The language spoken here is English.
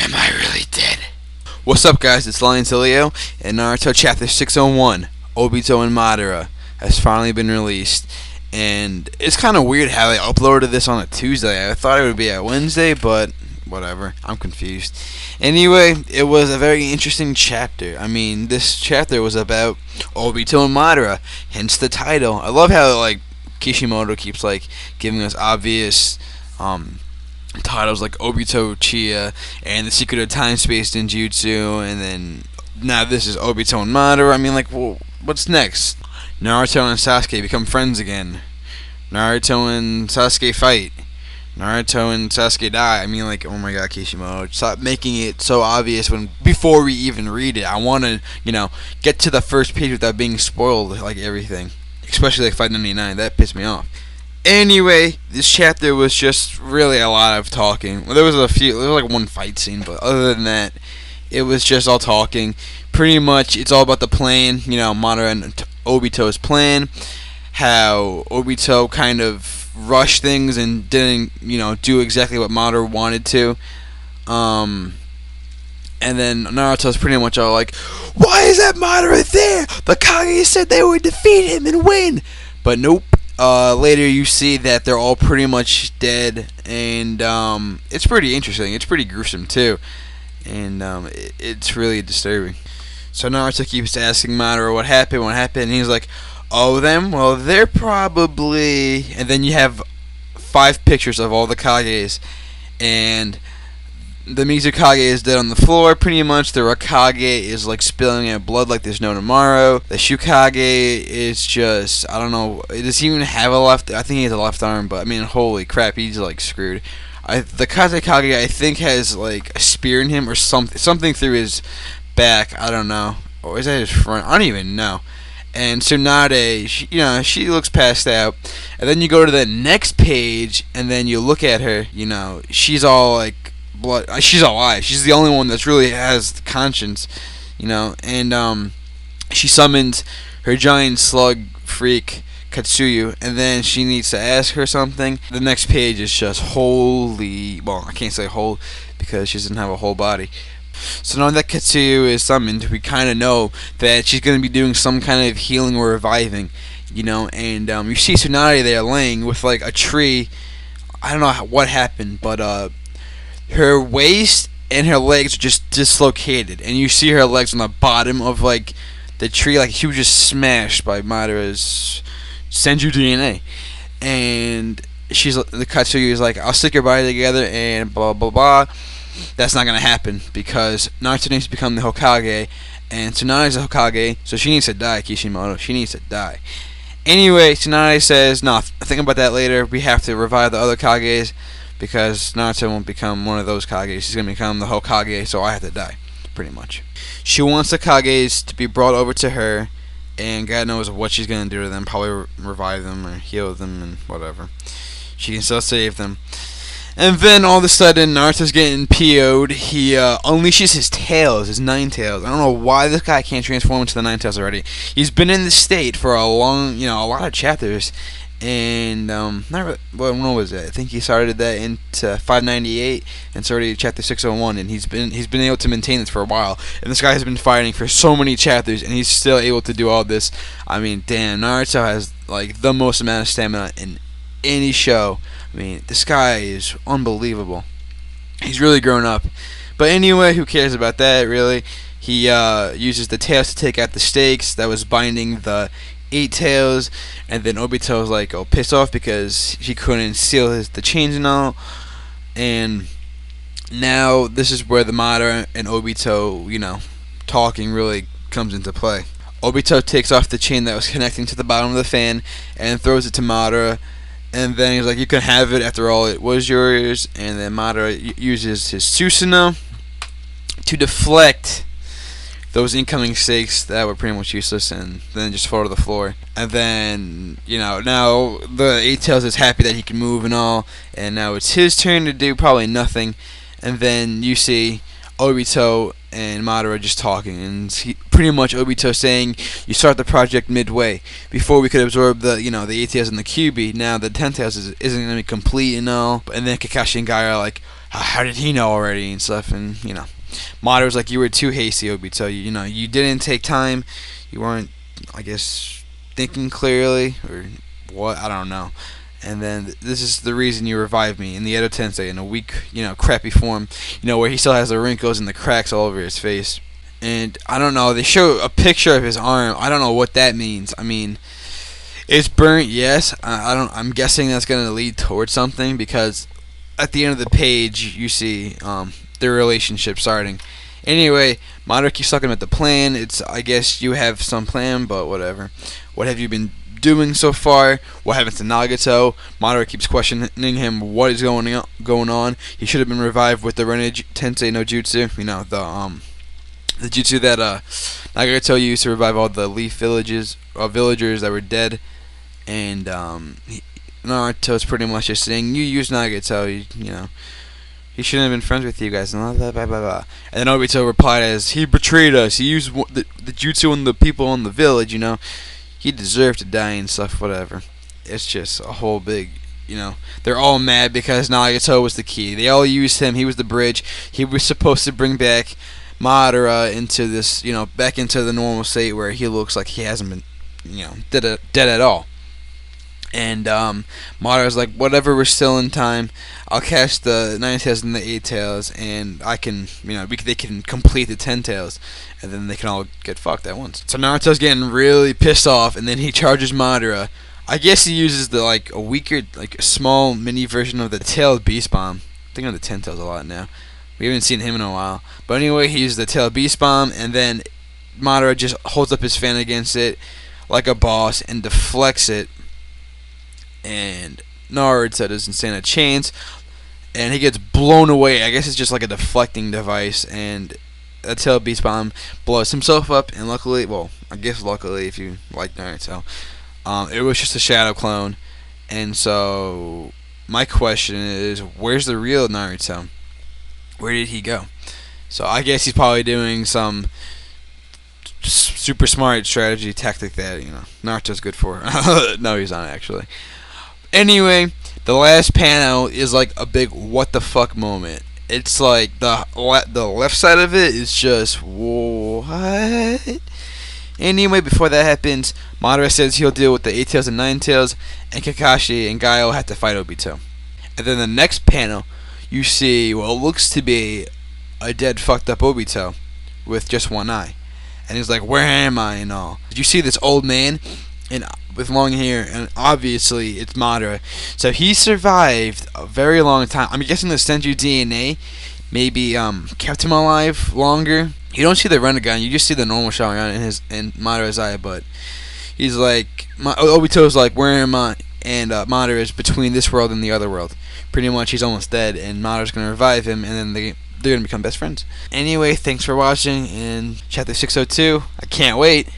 Am I really dead? What's up, guys? It's Lion Leo, and Naruto Chapter 601, Obito and Madara, has finally been released. And it's kind of weird how they uploaded this on a Tuesday. I thought it would be a Wednesday, but whatever. I'm confused. Anyway, it was a very interesting chapter. I mean, this chapter was about Obito and Madara, hence the title. I love how, like, Kishimoto keeps, like, giving us obvious, titles like Obito Chia and The Secret of Time Space Ninjutsu, and then now this is Obito and Madara. I mean, like, well, what's next? Naruto and Sasuke become friends again. Naruto and Sasuke fight. Naruto and Sasuke die. I mean, like, oh my god, Kishimoto, stop making it so obvious when before we even read it. I want to, get to the first page without being spoiled, like everything, especially like 599. That pissed me off. Anyway, this chapter was just really a lot of talking. Well, there was like one fight scene, but other than that, it was just all talking. Pretty much, it's all about the plan, Madara and Obito's plan, how Obito kind of rushed things and didn't, do exactly what Madara wanted to. And then Naruto's pretty much all like, why is that Madara there? The Kages said they would defeat him and win. But nope. Later you see that they're all pretty much dead, and it's pretty interesting. It's pretty gruesome too, and it's really disturbing. So Naruto keeps asking Madara what happened, and he's like, oh, them? Well, they're probably... And then you have 5 pictures of all the Kages, and the Mizukage is dead on the floor, pretty much. The Raikage is, like, spilling out blood like there's no tomorrow. The Shukage is just, I don't know, does he even have a left... I think he has a left arm, but, I mean, holy crap, he's, like, screwed. The Kazekage, I think, has, like, a spear in him or something through his back. I don't know. Or is that his front? I don't even know. And Tsunade, she looks passed out. And then you go to the next page, and then you look at her, she's all, like, blood. She's alive. She's the only one that's really has conscience, and she summons her giant slug freak Katsuyu, and then she needs to ask her something. The next page is just holy. Well, I can't say whole because she doesn't have a whole body. So now that Katsuyu is summoned, we kind of know that she's going to be doing some kind of healing or reviving, and you see Tsunade there laying with like a tree. I don't know what happened, but her waist and her legs are just dislocated, and you see her legs on the bottom of like the tree, like she was just smashed by Madara's Senju DNA. And the Katsuyu is like, I'll stick your body together and blah blah blah. That's not gonna happen because Naruto needs to become the Hokage, and Tsunade's the Hokage, so she needs to die. Kishimoto, she needs to die. Anyway, Tsunade says, no, think about that later. We have to revive the other Kages, because Naruto won't become one of those Kages. He's going to become the Hokage, so I have to die, pretty much. She wants the Kages to be brought over to her, and God knows what she's going to do to them. Probably revive them or heal them and whatever. She can still save them. And then all of a sudden, Naruto's getting PO'd. He unleashes his tails, his 9 tails. I don't know why this guy can't transform into the 9 tails already. He's been in this state for a long, a lot of chapters. And when was it? I think he started that into 598 and started chapter 601, and he's been able to maintain this for a while. And this guy has been fighting for so many chapters, and he's still able to do all this. I mean, damn, Naruto has like the most amount of stamina in any show. I mean, this guy is unbelievable. He's really grown up. But anyway, who cares about that, really? He uses the tails to take out the stakes that was binding the 8 tails, and then Obito was like, pissed off because he couldn't seal the chains and all. And now this is where the Madara and Obito, talking really comes into play. Obito takes off the chain that was connecting to the bottom of the fan and throws it to Madara. And then he's like, you can have it, after all, it was yours. And then Madara uses his Susanoo to deflect those incoming stakes that were pretty much useless, and then just fall to the floor. And then, now the 8 Tails is happy that he can move and all, and now it's his turn to do probably nothing. And then you see Obito and Madara just talking, and pretty much Obito saying, you start the project midway. Before we could absorb the 8 Tails and the QB, now the 10 Tails isn't going to be complete and all. And then Kakashi and Guy are like, how did he know already and stuff, and Madara's like, you were too hasty, Obito. You didn't take time. You weren't, I guess, thinking clearly or what, I don't know. And then this is the reason you revived me in the Edo Tensei in a weak, crappy form, where he still has the wrinkles and the cracks all over his face. And I don't know, they show a picture of his arm. I don't know what that means. I mean, it's burnt, yes. I'm guessing that's going to lead towards something, because at the end of the page you see their relationship starting. Anyway, Madara keeps talking about the plan. I guess you have some plan, but whatever. What have you been doing so far? What happened to Nagato? Madara keeps questioning him. What is going on? He should have been revived with the Renage Tensei no Jutsu. The jutsu that Nagato used to revive all the leaf villagers that were dead. And Naruto's pretty much just saying, you use Nagato, he shouldn't have been friends with you guys, and blah, blah, blah, blah. And then Obito replied as, he betrayed us, he used the jutsu on the people in the village, he deserved to die and stuff, whatever. It's just a whole big, they're all mad because Nagato was the key. They all used him, he was the bridge, he was supposed to bring back Madara into this, back into the normal state where he looks like he hasn't been, dead at all. And Madara's like, whatever, we're still in time. I'll catch the 9 tails and the 8 tails, and I can, they can complete the 10 tails, and then they can all get fucked at once. So Naruto's getting really pissed off, and then he charges Madara. I guess he uses a weaker, a small mini version of the tailed beast bomb. I think of the 10 tails a lot now. We haven't seen him in a while. But anyway, he uses the tailed beast bomb, and then Madara just holds up his fan against it like a boss and deflects it. And Naruto doesn't stand a chance, and he gets blown away. I guess it's just like a deflecting device, and a tail beast bomb blows himself up. And luckily, if you like Naruto, it was just a shadow clone. And so my question is, where's the real Naruto? Where did he go? So I guess he's probably doing some super smart strategy tactic that Naruto's good for. No, he's not actually. Anyway, the last panel is like a big what the fuck moment. It's like the left side of it is just what? Anyway, before that happens, Madara says he'll deal with the 8 tails and 9 tails, and Kakashi and Gaio have to fight Obito. And then the next panel, you see what looks to be a dead, fucked up Obito with just one eye. And he's like, where am I and all? Did you see this old man with long hair? And obviously it's Madara. So he survived a very long time. I'm guessing the Senju DNA maybe kept him alive longer. You don't see the Rinnegan, you just see the normal Sharingan in Madara's eye. But he's like, Obito's like, where am I? And Madara is between this world and the other world. Pretty much he's almost dead, and Madara's going to revive him, and then they're going to become best friends. Anyway, thanks for watching in Chapter 602. I can't wait.